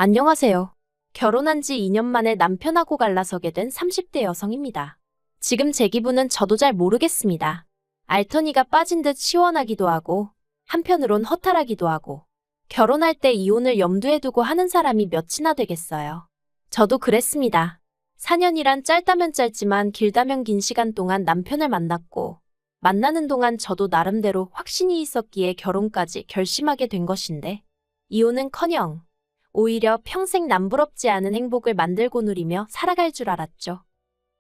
안녕하세요. 결혼한 지 2년 만에 남편하고 갈라서게 된 30대 여성입니다. 지금 제 기분은 저도 잘 모르겠습니다. 알터니가 빠진 듯 시원하기도 하고, 한편으론 허탈하기도 하고, 결혼할 때 이혼을 염두에 두고 하는 사람이 몇이나 되겠어요. 저도 그랬습니다. 4년이란 짧다면 짧지만 길다면 긴 시간 동안 남편을 만났고, 만나는 동안 저도 나름대로 확신이 있었기에 결혼까지 결심하게 된 것인데, 이혼은커녕 오히려 평생 남부럽지 않은 행복을 만들고 누리며 살아갈 줄 알았죠.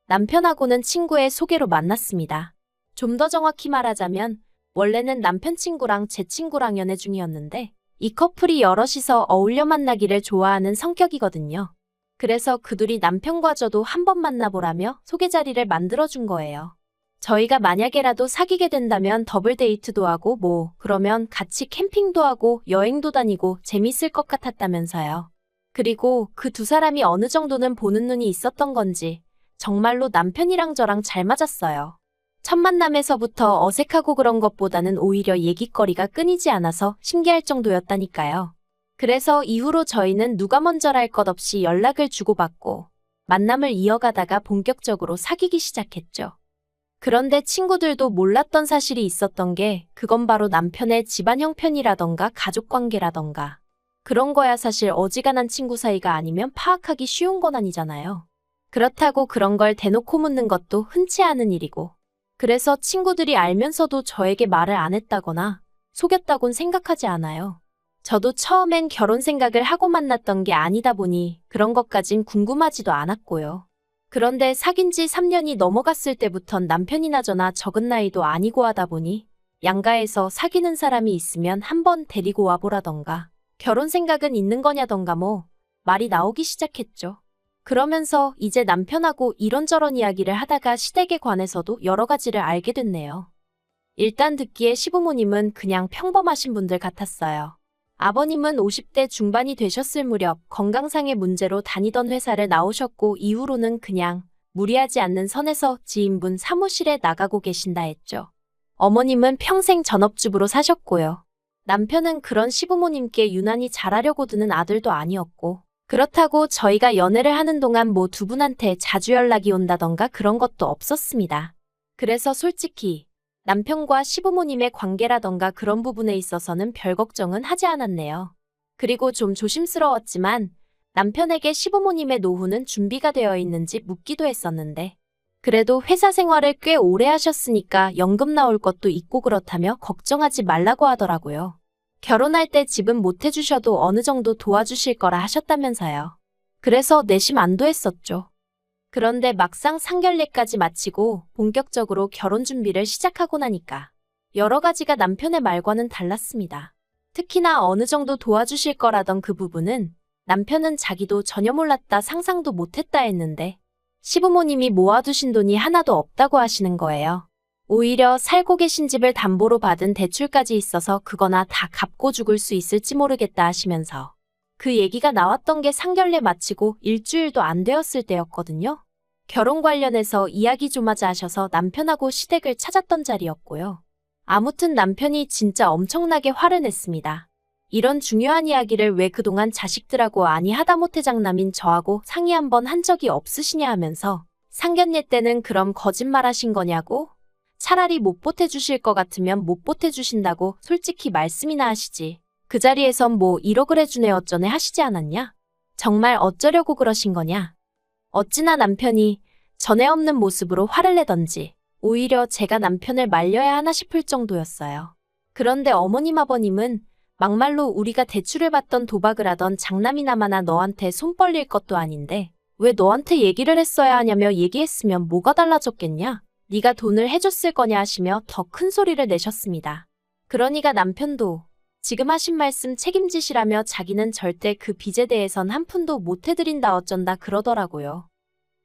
남편하고는 친구의 소개로 만났습니다. 좀 더 정확히 말하자면 원래는 남편 친구랑 제 친구랑 연애 중이었는데 이 커플이 여럿이서 어울려 만나기를 좋아하는 성격이거든요. 그래서 그둘이 남편과 저도 한번 만나보라며 소개 자리를 만들어준 거예요. 저희가 만약에라도 사귀게 된다면 더블 데이트도 하고 그러면 같이 캠핑도 하고 여행도 다니고 재밌을 것 같았다면서요. 그리고 그 두 사람이 어느 정도는 보는 눈이 있었던 건지 정말로 남편이랑 저랑 잘 맞았어요. 첫 만남에서부터 어색하고 그런 것보다는 오히려 얘기거리가 끊이지 않아서 신기할 정도였다니까요. 그래서 이후로 저희는 누가 먼저랄 것 없이 연락을 주고받고 만남을 이어가다가 본격적으로 사귀기 시작했죠. 그런데 친구들도 몰랐던 사실이 있었던 게 그건 바로 남편의 집안 형편이라던가 가족관계라던가 그런 거야 사실 어지간한 친구 사이가 아니면 파악하기 쉬운 건 아니잖아요. 그렇다고 그런 걸 대놓고 묻는 것도 흔치 않은 일이고 그래서 친구들이 알면서도 저에게 말을 안 했다거나 속였다곤 생각하지 않아요. 저도 처음엔 결혼 생각을 하고 만났던 게 아니다 보니 그런 것까진 궁금하지도 않았고요. 그런데 사귄 지 3년이 넘어갔을 때부턴 남편이나 저나 적은 나이도 아니고 하다 보니 양가에서 사귀는 사람이 있으면 한번 데리고 와보라던가 결혼 생각은 있는 거냐던가 말이 나오기 시작했죠. 그러면서 이제 남편하고 이런저런 이야기를 하다가 시댁에 관해서도 여러 가지를 알게 됐네요. 일단 듣기에 시부모님은 그냥 평범하신 분들 같았어요. 아버님은 50대 중반이 되셨을 무렵 건강상의 문제로 다니던 회사를 나오셨고 이후로는 그냥 무리하지 않는 선에서 지인분 사무실에 나가고 계신다 했죠. 어머님은 평생 전업주부로 사셨고요. 남편은 그런 시부모님께 유난히 잘하려고 드는 아들도 아니었고 그렇다고 저희가 연애를 하는 동안 두 분한테 자주 연락이 온다던가 그런 것도 없었습니다. 그래서 솔직히 남편과 시부모님의 관계라던가 그런 부분에 있어서는 별 걱정은 하지 않았네요. 그리고 좀 조심스러웠지만 남편에게 시부모님의 노후는 준비가 되어 있는지 묻기도 했었는데 그래도 회사 생활을 꽤 오래 하셨으니까 연금 나올 것도 있고 그렇다며 걱정하지 말라고 하더라고요. 결혼할 때 집은 못 해주셔도 어느 정도 도와주실 거라 하셨다면서요. 그래서 내심 안도했었죠. 그런데 막상 상견례까지 마치고 본격적으로 결혼 준비를 시작하고 나니까 여러 가지가 남편의 말과는 달랐습니다. 특히나 어느 정도 도와주실 거라던 그 부분은 남편은 자기도 전혀 몰랐다 상상도 못했다 했는데 시부모님이 모아두신 돈이 하나도 없다고 하시는 거예요. 오히려 살고 계신 집을 담보로 받은 대출까지 있어서 그거나 다 갚고 죽을 수 있을지 모르겠다 하시면서 그 얘기가 나왔던 게 상견례 마치고 일주일도 안 되었을 때였거든요. 결혼 관련해서 이야기 좀 하자 하셔서 남편하고 시댁을 찾았던 자리였고요. 아무튼 남편이 진짜 엄청나게 화를 냈습니다. 이런 중요한 이야기를 왜 그동안 자식들하고 아니 하다못해 장남인 저하고 상의 한번 한 적이 없으시냐 하면서 상견례 때는 그럼 거짓말 하신 거냐고? 차라리 못 보태주실 것 같으면 못 보태주신다고 솔직히 말씀이나 하시지. 그 자리에선 1억을 해주네 어쩌네 하시지 않았냐? 정말 어쩌려고 그러신 거냐? 어찌나 남편이 전에 없는 모습으로 화를 내던지 오히려 제가 남편을 말려야 하나 싶을 정도였어요. 그런데 어머님 아버님은 막말로 우리가 대출을 받던 도박을 하던 장남이나마나 너한테 손 벌릴 것도 아닌데 왜 너한테 얘기를 했어야 하냐며 얘기했으면 뭐가 달라졌겠냐? 네가 돈을 해줬을 거냐 하시며 더 큰 소리를 내셨습니다. 그러니까 남편도 지금 하신 말씀 책임지시라며 자기는 절대 그 빚에 대해선 한 푼도 못 해드린다 어쩐다 그러더라고요.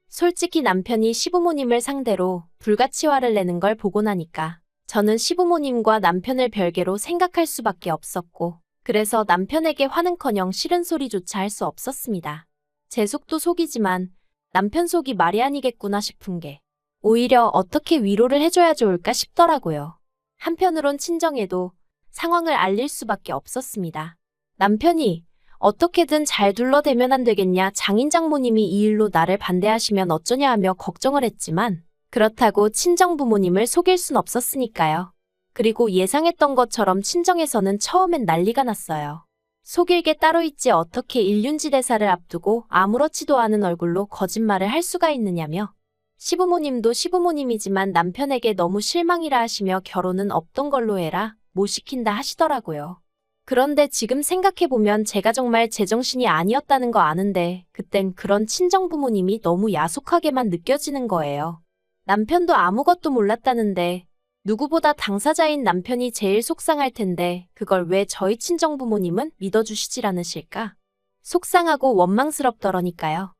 솔직히 남편이 시부모님을 상대로 불같이 화를 내는 걸 보고 나니까 저는 시부모님과 남편을 별개로 생각할 수밖에 없었고 그래서 남편에게 화는커녕 싫은 소리조차 할 수 없었습니다. 제 속도 속이지만 남편 속이 말이 아니겠구나 싶은 게 오히려 어떻게 위로를 해줘야 좋을까 싶더라고요. 한편으론 친정에도 상황을 알릴 수밖에 없었습니다. 남편이 어떻게든 잘 둘러대면 안 되겠냐, 장인 장모님이 이 일로 나를 반대하시면 어쩌냐 하며 걱정을 했지만 그렇다고 친정 부모님을 속일 순 없었으니까요. 그리고 예상했던 것처럼 친정에서는 처음엔 난리가 났어요. 속일 게 따로 있지 어떻게 일륜지 대사를 앞두고 아무렇지도 않은 얼굴로 거짓말을 할 수가 있느냐며 시부모님도 시부모님이지만 남편에게 너무 실망이라 하시며 결혼은 없던 걸로 해라, 못 시킨다 하시더라고요. 그런데 지금 생각해보면 제가 정말 제정신이 아니었다는 거 아는데 그땐 그런 친정 부모님이 너무 야속하게만 느껴지는 거예요. 남편도 아무것도 몰랐다는데 누구보다 당사자인 남편이 제일 속상할 텐데 그걸 왜 저희 친정 부모님은 믿어주시질 않으실까? 속상하고 원망스럽더러니까요.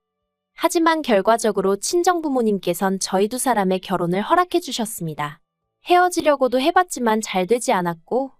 하지만 결과적으로 친정 부모님께선 저희 두 사람의 결혼을 허락해 주셨습니다. 헤어지려고도 해봤지만 잘 되지 않았고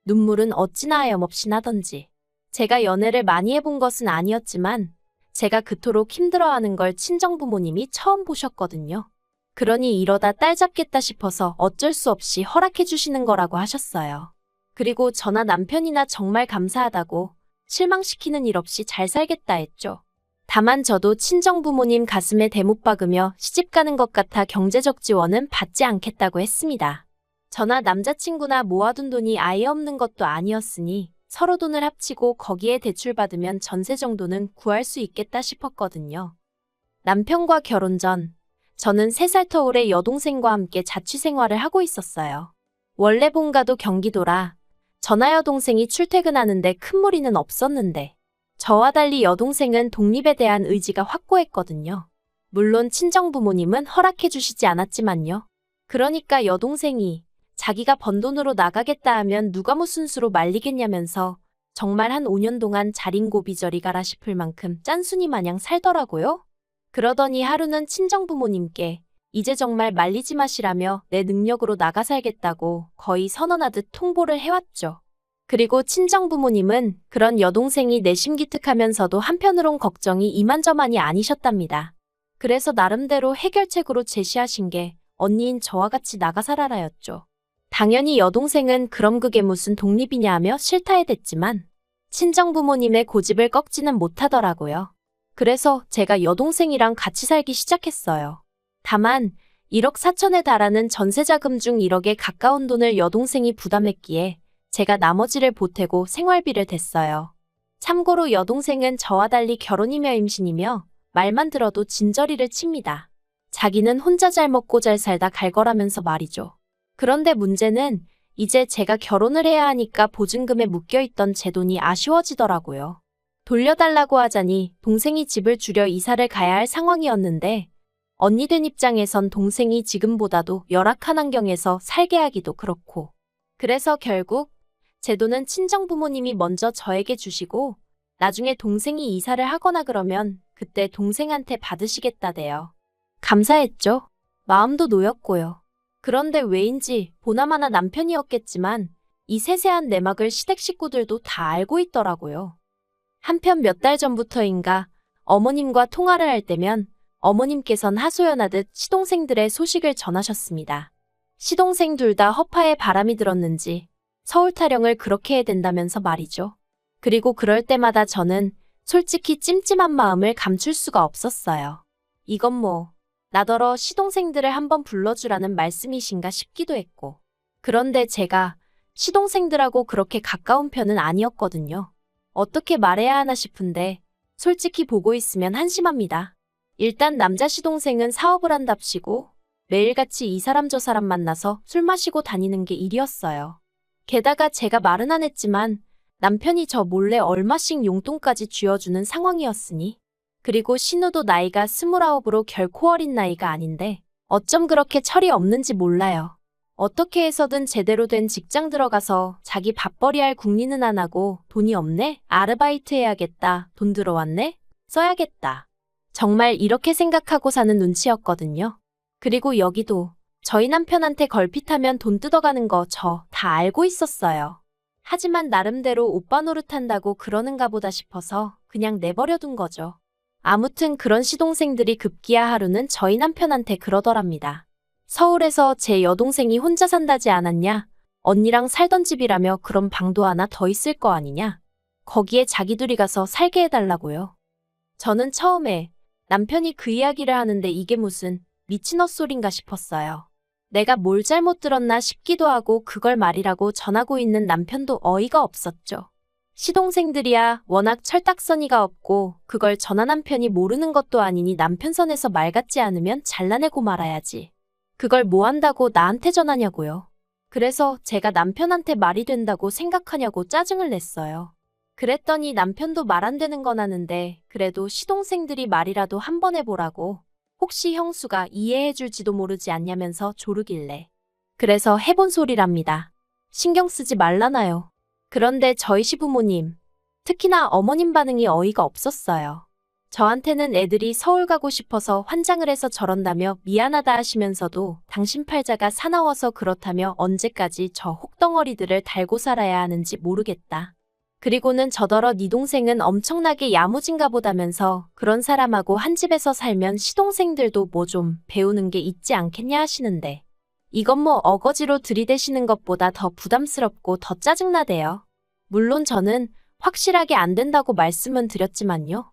눈물은 어찌나 하염없이 나던지. 제가 연애를 많이 해본 것은 아니었지만 제가 그토록 힘들어하는 걸 친정 부모님이 처음 보셨거든요. 그러니 이러다 딸 잡겠다 싶어서 어쩔 수 없이 허락해 주시는 거라고 하셨어요. 그리고 저나 남편이나 정말 감사하다고 실망시키는 일 없이 잘 살겠다 했죠. 다만 저도 친정 부모님 가슴에 대못 박으며 시집 가는 것 같아 경제적 지원은 받지 않겠다고 했습니다. 저나 남자친구나 모아둔 돈이 아예 없는 것도 아니었으니 서로 돈을 합치고 거기에 대출받으면 전세 정도는 구할 수 있겠다 싶었거든요. 남편과 결혼 전 저는 3살 터울의 여동생과 함께 자취생활을 하고 있었어요. 원래 본가도 경기도라 저나 여동생이 출퇴근하는데 큰 무리는 없었는데 저와 달리 여동생은 독립에 대한 의지가 확고했거든요. 물론 친정 부모님은 허락해 주시지 않았지만요. 그러니까 여동생이 자기가 번 돈으로 나가겠다 하면 누가 무슨 수로 말리겠냐면서 정말 한 5년 동안 자린고비 저리 가라 싶을 만큼 짠순이 마냥 살더라고요. 그러더니 하루는 친정 부모님께 이제 정말 말리지 마시라며 내 능력으로 나가 살겠다고 거의 선언하듯 통보를 해왔죠. 그리고 친정 부모님은 그런 여동생이 내심 기특하면서도 한편으론 걱정이 이만저만이 아니셨답니다. 그래서 나름대로 해결책으로 제시하신 게 언니인 저와 같이 나가 살아라였죠. 당연히 여동생은 그럼 그게 무슨 독립이냐 하며 싫다해 댔지만 친정 부모님의 고집을 꺾지는 못하더라고요. 그래서 제가 여동생이랑 같이 살기 시작했어요. 다만 1억 4천에 달하는 전세자금 중 1억에 가까운 돈을 여동생이 부담했기에 제가 나머지를 보태고 생활비를 댔어요. 참고로 여동생은 저와 달리 결혼이며 임신이며 말만 들어도 진저리를 칩니다. 자기는 혼자 잘 먹고 잘 살다 갈 거라면서 말이죠. 그런데 문제는 이제 제가 결혼을 해야 하니까 보증금에 묶여있던 제 돈이 아쉬워지더라고요. 돌려달라고 하자니 동생이 집을 줄여 이사를 가야 할 상황이었는데 언니 된 입장에선 동생이 지금보다도 열악한 환경에서 살게 하기도 그렇고 그래서 결국 제 돈은 친정 부모님이 먼저 저에게 주시고 나중에 동생이 이사를 하거나 그러면 그때 동생한테 받으시겠다대요. 감사했죠. 마음도 놓였고요. 그런데 왜인지 보나마나 남편이었겠지만 이 세세한 내막을 시댁 식구들도 다 알고 있더라고요. 한편 몇 달 전부터인가 어머님과 통화를 할 때면 어머님께선 하소연하듯 시동생들의 소식을 전하셨습니다. 시동생 둘 다 허파에 바람이 들었는지 서울 타령을 그렇게 해야 된다면서 말이죠. 그리고 그럴 때마다 저는 솔직히 찜찜한 마음을 감출 수가 없었어요. 이건 뭐 나더러 시동생들을 한번 불러주라는 말씀이신가 싶기도 했고 그런데 제가 시동생들하고 그렇게 가까운 편은 아니었거든요. 어떻게 말해야 하나 싶은데 솔직히 보고 있으면 한심합니다. 일단 남자 시동생은 사업을 한답시고 매일같이 이 사람 저 사람 만나서 술 마시고 다니는 게 일이었어요. 게다가 제가 말은 안 했지만 남편이 저 몰래 얼마씩 용돈까지 쥐어주는 상황이었으니 그리고 신우도 나이가 29으로 결코 어린 나이가 아닌데 어쩜 그렇게 철이 없는지 몰라요. 어떻게 해서든 제대로 된 직장 들어가서 자기 밥벌이 할 궁리는 안 하고 돈이 없네? 아르바이트 해야겠다. 돈 들어왔네? 써야겠다. 정말 이렇게 생각하고 사는 눈치였거든요. 그리고 여기도 저희 남편한테 걸핏하면 돈 뜯어가는 거 저 다 알고 있었어요. 하지만 나름대로 오빠 노릇한다고 그러는가 보다 싶어서 그냥 내버려둔 거죠. 아무튼 그런 시동생들이 급기야 하루는 저희 남편한테 그러더랍니다. 서울에서 제 여동생이 혼자 산다지 않았냐? 언니랑 살던 집이라며 그럼 방도 하나 더 있을 거 아니냐? 거기에 자기 둘이 가서 살게 해달라고요. 저는 처음에 남편이 그 이야기를 하는데 이게 무슨 미친 헛소린가 싶었어요. 내가 뭘 잘못 들었나 싶기도 하고 그걸 말이라고 전하고 있는 남편도 어이가 없었죠. 시동생들이야 워낙 철딱서니가 없고 그걸 전화 남편이 모르는 것도 아니니 남편 선에서 말 같지 않으면 잘라내고 말아야지. 그걸 뭐 한다고 나한테 전하냐고요. 그래서 제가 남편한테 말이 된다고 생각하냐고 짜증을 냈어요. 그랬더니 남편도 말 안 되는 건 아는데 그래도 시동생들이 말이라도 한번 해보라고 혹시 형수가 이해해줄지도 모르지 않냐면서 조르길래 그래서 해본 소리랍니다. 신경 쓰지 말라나요. 그런데 저희 시부모님, 특히나 어머님 반응이 어이가 없었어요. 저한테는 애들이 서울 가고 싶어서 환장을 해서 저런다며 미안하다 하시면서도 당신 팔자가 사나워서 그렇다며 언제까지 저 혹덩어리들을 달고 살아야 하는지 모르겠다. 그리고는 저더러 네 동생은 엄청나게 야무진가 보다면서 그런 사람하고 한 집에서 살면 시동생들도 뭐 좀 배우는 게 있지 않겠냐 하시는데 이건 뭐 어거지로 들이대시는 것보다 더 부담스럽고 더 짜증나대요. 물론 저는 확실하게 안 된다고 말씀은 드렸지만요.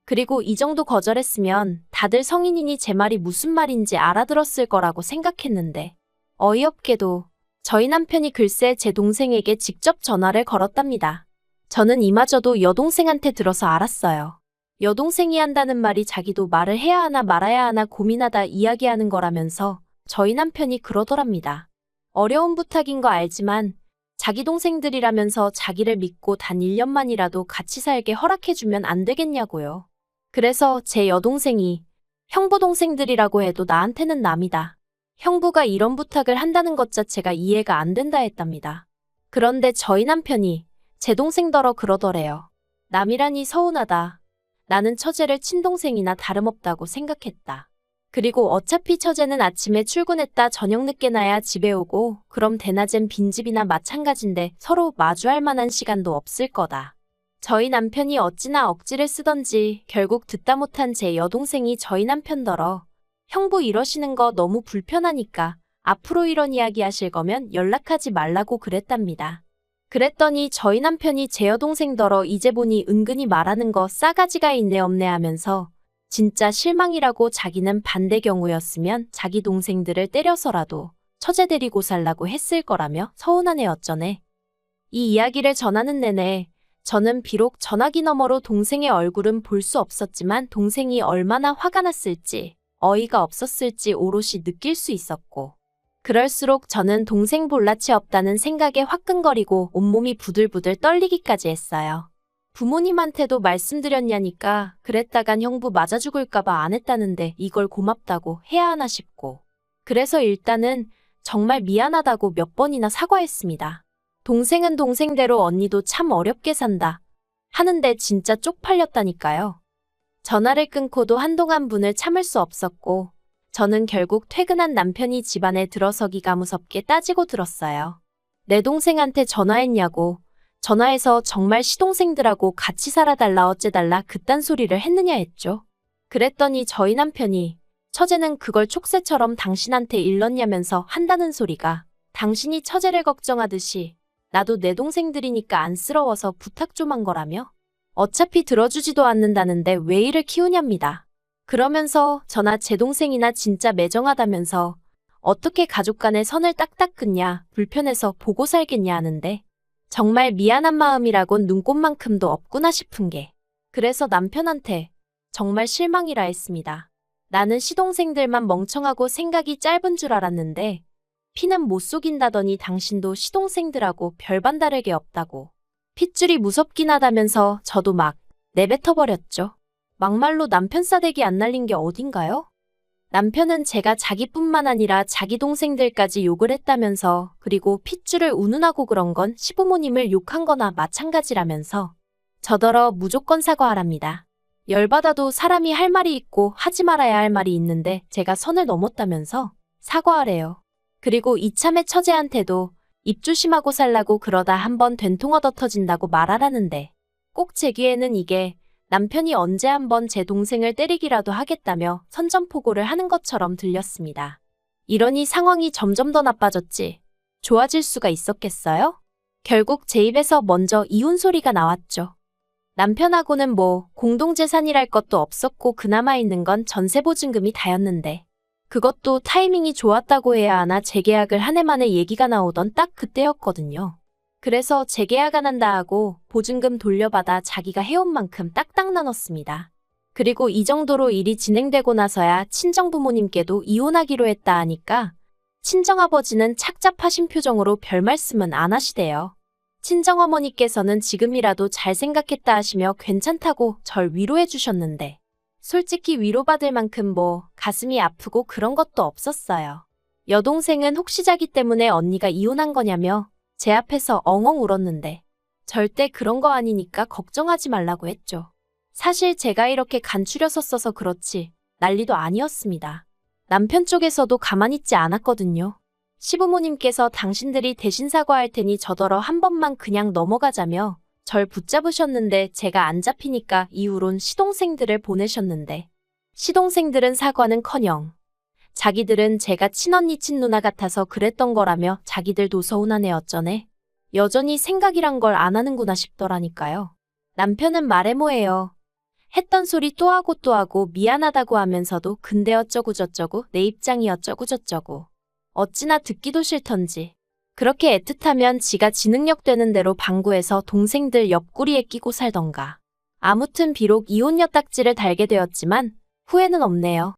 그리고 이 정도 거절했으면 다들 성인이니 제 말이 무슨 말인지 알아들었을 거라고 생각했는데 어이없게도 저희 남편이 글쎄 제 동생에게 직접 전화를 걸었답니다. 저는 이마저도 여동생한테 들어서 알았어요. 여동생이 한다는 말이 자기도 말을 해야 하나 말아야 하나 고민하다 이야기하는 거라면서 저희 남편이 그러더랍니다. 어려운 부탁인 거 알지만 자기 동생들이라면서 자기를 믿고 단 1년만이라도 같이 살게 허락해주면 안 되겠냐고요. 그래서 제 여동생이 형부 동생들이라고 해도 나한테는 남이다. 형부가 이런 부탁을 한다는 것 자체가 이해가 안 된다 했답니다. 그런데 저희 남편이 제 동생더러 그러더래요. 남이라니 서운하다. 나는 처제를 친동생이나 다름없다고 생각했다. 그리고 어차피 처제는 아침에 출근했다 저녁 늦게 나야 집에 오고 그럼 대낮엔 빈집이나 마찬가지인데 서로 마주할 만한 시간도 없을 거다. 저희 남편이 어찌나 억지를 쓰던지 결국 듣다 못한 제 여동생이 저희 남편더러 형부 이러시는 거 너무 불편하니까 앞으로 이런 이야기 하실 거면 연락하지 말라고 그랬답니다. 그랬더니 저희 남편이 제 여동생더러 이제 보니 은근히 말하는 거 싸가지가 있네 없네 하면서 진짜 실망이라고 자기는 반대 경우였으면 자기 동생들을 때려서라도 처제 데리고 살라고 했을 거라며 서운하네 어쩌네. 이 이야기를 전하는 내내 저는 비록 전화기 너머로 동생의 얼굴은 볼 수 없었지만 동생이 얼마나 화가 났을지 어이가 없었을지 오롯이 느낄 수 있었고 그럴수록 저는 동생 볼낯이 없다는 생각에 화끈거리고 온몸이 부들부들 떨리기까지 했어요. 부모님한테도 말씀드렸냐니까 그랬다간 형부 맞아 죽을까봐 안 했다는데 이걸 고맙다고 해야 하나 싶고 그래서 일단은 정말 미안하다고 몇 번이나 사과했습니다. 동생은 동생대로 언니도 참 어렵게 산다 하는데 진짜 쪽팔렸다니까요. 전화를 끊고도 한동안 분을 참을 수 없었고 저는 결국 퇴근한 남편이 집안에 들어서기가 무섭게 따지고 들었어요. 내 동생한테 전화했냐고 전화해서 정말 시동생들하고 같이 살아달라 어째달라 그딴 소리를 했느냐 했죠. 그랬더니 저희 남편이 처제는 그걸 촉새처럼 당신한테 일렀냐면서 한다는 소리가 당신이 처제를 걱정하듯이 나도 내 동생들이니까 안쓰러워서 부탁 좀 한 거라며 어차피 들어주지도 않는다는데 왜 이를 키우냐입니다. 그러면서 저나 제 동생이나 진짜 매정하다면서 어떻게 가족 간의 선을 딱딱 긋냐 불편해서 보고 살겠냐 하는데 정말 미안한 마음이라곤 눈꽃만큼도 없구나 싶은 게 그래서 남편한테 정말 실망이라 했습니다. 나는 시동생들만 멍청하고 생각이 짧은 줄 알았는데 피는 못 속인다더니 당신도 시동생들하고 별반 다를 게 없다고. 핏줄이 무섭긴 하다면서 저도 막 내뱉어버렸죠. 막말로 남편 싸대기 안 날린 게 어딘가요? 남편은 제가 자기뿐만 아니라 자기 동생들까지 욕을 했다면서 그리고 핏줄을 운운하고 그런 건 시부모님을 욕한 거나 마찬가지라면서 저더러 무조건 사과하랍니다. 열받아도 사람이 할 말이 있고 하지 말아야 할 말이 있는데 제가 선을 넘었다면서 사과하래요. 그리고 이참에 처제한테도 입 조심하고 살라고 그러다 한번 된통 얻어 터진다고 말하라는데 꼭 제 귀에는 이게 남편이 언제 한번 제 동생을 때리기라도 하겠다며 선전포고를 하는 것처럼 들렸습니다. 이러니 상황이 점점 더 나빠졌지. 좋아질 수가 있었겠어요? 결국 제 입에서 먼저 이혼 소리가 나왔죠. 남편하고는 뭐 공동재산이랄 것도 없었고 그나마 있는 건 전세보증금이 다였는데 그것도 타이밍이 좋았다고 해야 하나 재계약을 한 해 만에 얘기가 나오던 딱 그때였거든요. 그래서 재계약 안 한다 하고 보증금 돌려받아 자기가 해온 만큼 딱딱 나눴습니다. 그리고 이 정도로 일이 진행되고 나서야 친정부모님께도 이혼하기로 했다 하니까 친정아버지는 착잡하신 표정으로 별 말씀은 안 하시대요. 친정어머니께서는 지금이라도 잘 생각했다 하시며 괜찮다고 절 위로해 주셨는데 솔직히 위로받을 만큼 뭐 가슴이 아프고 그런 것도 없었어요. 여동생은 혹시 자기 때문에 언니가 이혼한 거냐며 제 앞에서 엉엉 울었는데 절대 그런 거 아니니까 걱정하지 말라고 했죠. 사실 제가 이렇게 간추려서 써서 그렇지 난리도 아니었습니다. 남편 쪽에서도 가만히 있지 않았거든요. 시부모님께서 당신들이 대신 사과할 테니 저더러 한 번만 그냥 넘어가자며 절 붙잡으셨는데 제가 안 잡히니까 이후론 시동생들을 보내셨는데 시동생들은 사과는커녕 자기들은 제가 친언니 친누나 같아서 그랬던 거라며 자기들도 서운하네 어쩌네. 여전히 생각이란 걸 안 하는구나 싶더라니까요. 남편은 말해 뭐해요. 했던 소리 또 하고 또 하고 미안하다고 하면서도 근데 어쩌고저쩌고 내 입장이 어쩌고저쩌고 어찌나 듣기도 싫던지. 그렇게 애틋하면 지가 지능력 되는 대로 방구해서 동생들 옆구리에 끼고 살던가. 아무튼 비록 이혼 엿딱지를 달게 되었지만 후회는 없네요.